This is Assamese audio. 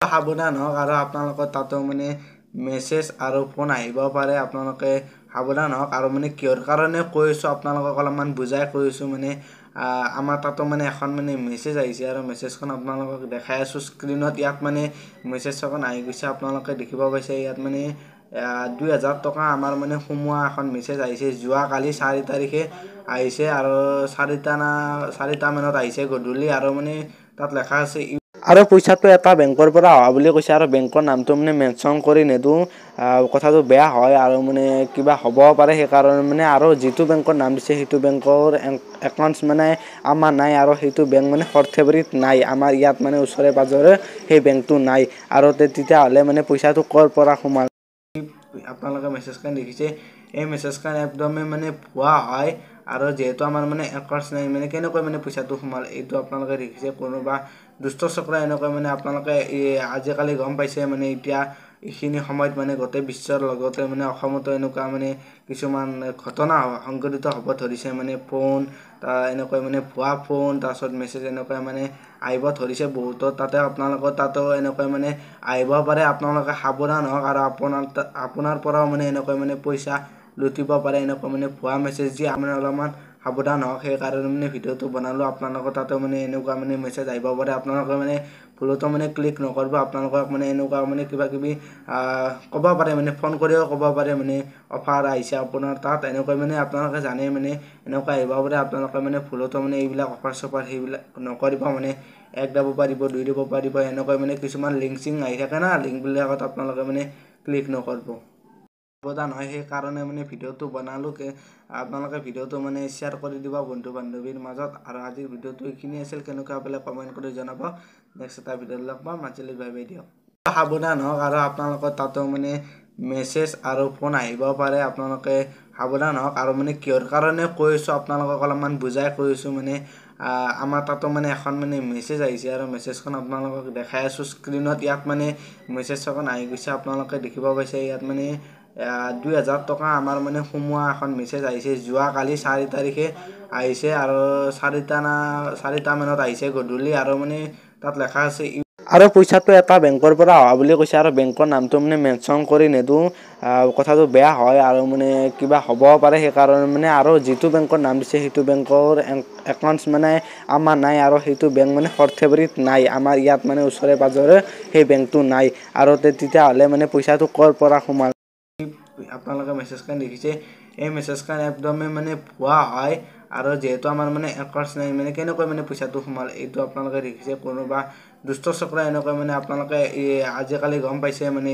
সাৱধান হওক আৰু আপোনালোকৰ তাতো মানে মেছেজ আৰু ফোন আহিব পাৰে। আপোনালোকে সাৱধান হওক আৰু মানে কিহৰ কাৰণে কৈছোঁ আপোনালোকক অলপমান বুজাই কৈছোঁ। মানে আমাৰ তাতো মানে এখন মানে মেছেজ আহিছে আৰু মেছেজখন আপোনালোকক দেখাই আছোঁ স্ক্ৰীনত। ইয়াত মানে মেছেজখন আহি গৈছে, আপোনালোকে দেখিব পাইছে। ইয়াত মানে 2000 টকা আমাৰ মানে সোমোৱা এখন মেছেজ আহিছে। যোৱাকালি 4 তাৰিখে আহিছে আৰু 4টা মানত আহিছে গধূলি। আৰু মানে তাত লেখা আছে আৰু পইচাটো এটা বেংকৰ পৰা অহা বুলি কৈছে আৰু বেংকৰ নামটো মানে মেনশ্যন কৰি নিদিওঁ, কথাটো বেয়া হয় আৰু মানে কিবা হ'ব পাৰে। সেইকাৰণে মানে আৰু যিটো বেংকৰ নাম দিছে সেইটো বেংকৰ একাউণ্টছ মানে আমাৰ নাই আৰু সেইটো বেংক মানে সৰ্থেবাৰীত নাই। আমাৰ ইয়াত মানে ওচৰে পাজৰে সেই বেংকটো নাই আৰু তেতিয়াহ'লে মানে পইচাটো ক'ৰ পৰা সোমাল। আপোনালোকে মেছেজখন দেখিছে, এই মেছেজখন একদমেই মানে ভুৱা হয়। আৰু যিহেতু আমাৰ মানে একাউণ্টছ নাই, মানে কেনেকৈ মানে পইচাটো সোমাল এইটো আপোনালোকে দেখিছে। কোনোবা দুষ্ট চক্ৰ এনেকৈ মানে আপোনালোকে আজিকালি গম পাইছে। মানে এতিয়া এইখিনি সময়ত মানে গোটেই বিশ্বৰ লগতে মানে অসমতো এনেকুৱা মানে কিছুমান ঘটনা সংঘটিত হ'ব ধৰিছে। মানে ফোন এনেকৈ মানে ভুৱা ফোন, তাৰপিছত মেছেজ এনেকৈ মানে আহিব ধৰিছে বহুতৰ তাতে। আপোনালোকৰ তাতো এনেকৈ মানে আহিব পাৰে। আপোনালোকে সাৱধান হওক আৰু আপোনাৰ পৰাও মানে এনেকৈ মানে পইচা লুটিব পাৰে। এনেকৈ মানে ভুৱা মেছেজ দি আমি অলপমান সাৱধান হওক, সেইকাৰণে মানে ভিডিঅ'টো বনালোঁ। আপোনালোকৰ তাতো মানে এনেকুৱা মানে মেছেজ আহিব পাৰে। আপোনালোকে মানে ভুলতো মানে ক্লিক নকৰিব। আপোনালোকক মানে এনেকুৱা মানে কিবা কিবি ক'ব পাৰে, মানে ফোন কৰিও ক'ব পাৰে মানে অফাৰ আহিছে আপোনাৰ তাত, এনেকৈ মানে আপোনালোকে জানে মানে এনেকুৱা আহিব পাৰে। আপোনালোকে মানে ভুলতো মানে এইবিলাক অফাৰ চফাৰ সেইবিলাক নকৰিব। মানে 1 দিব পাৰিব, 2 দিব পাৰিব, এনেকৈ মানে কিছুমান লিংক চিংক আহি থাকে না, লিংকবিলাকত আপোনালোকে মানে ক্লিক নকৰিব। সাৱধান হয়, সেইকাৰণে মানে ভিডিঅ'টো বনালোঁ। আপোনালোকে ভিডিঅ'টো মানে শ্বেয়াৰ কৰি দিব বন্ধু বান্ধৱীৰ মাজত। আৰু আজিৰ ভিডিঅ'টো এইখিনি আছিল। কেনেকুৱা পালে কমেণ্ট কৰি জনাব। নেক্সট এটা ভিডিঅ'ত লগ পাম। আজিলৈ বাই বাই দিয়ক। সাৱধান হওক আৰু আপোনালোকৰ তাতো মানে মেছেজ আৰু ফোন আহিব পাৰে। আপোনালোকে সাৱধান হওক আৰু মানে কিহৰ কাৰণে কৈছোঁ আপোনালোকক অলপমান বুজাই কৈছোঁ। মানে আমাৰ তাতো মানে এখন মানে মেছেজ আহিছে আৰু মেছেজখন আপোনালোকক দেখাই আছোঁ স্ক্ৰীনত। ইয়াত মানে মেছেজখন আহি গৈছে, আপোনালোকে দেখিব পাইছে। ইয়াত মানে 2000 টকা আমাৰ মানে সোমোৱা এখন মেছেজ আহিছে। যোৱাকালি 4 তাৰিখে আহিছে আৰু 4টা মানত আহিছে গধূলি। আৰু মানে তাত লেখা আছে আৰু পইচাটো এটা বেংকৰ পৰা অহা বুলি কৈছে আৰু বেংকৰ নামটো মানে মেনশ্যন কৰি নিদিওঁ, কথাটো বেয়া হয় আৰু মানে কিবা হ'ব পাৰে। সেইকাৰণে মানে আৰু যিটো বেংকৰ নাম দিছে সেইটো বেংকৰ একাউণ্টছ মানে আমাৰ নাই আৰু সেইটো বেংক মানে সৰ্থেবাৰীত নাই। আমাৰ ইয়াত মানে ওচৰে পাজৰে সেই বেংকটো নাই আৰু তেতিয়াহ'লে মানে পইচাটো ক'ৰ পৰা সোমাল। আপোনালোকে মেছেজখন দেখিছে, এই মেছেজখন একদমেই মানে ভুৱা হয় আৰু যিহেতু আমাৰ মানে একাউণ্টছ নাই, মানে কেনেকৈ মানে পইচাটো সোমাল এইটো আপোনালোকে দেখিছে। কোনোবা দুষ্ট চক্ৰ এনেকৈ মানে আপোনালোকে আজিকালি গম পাইছে। মানে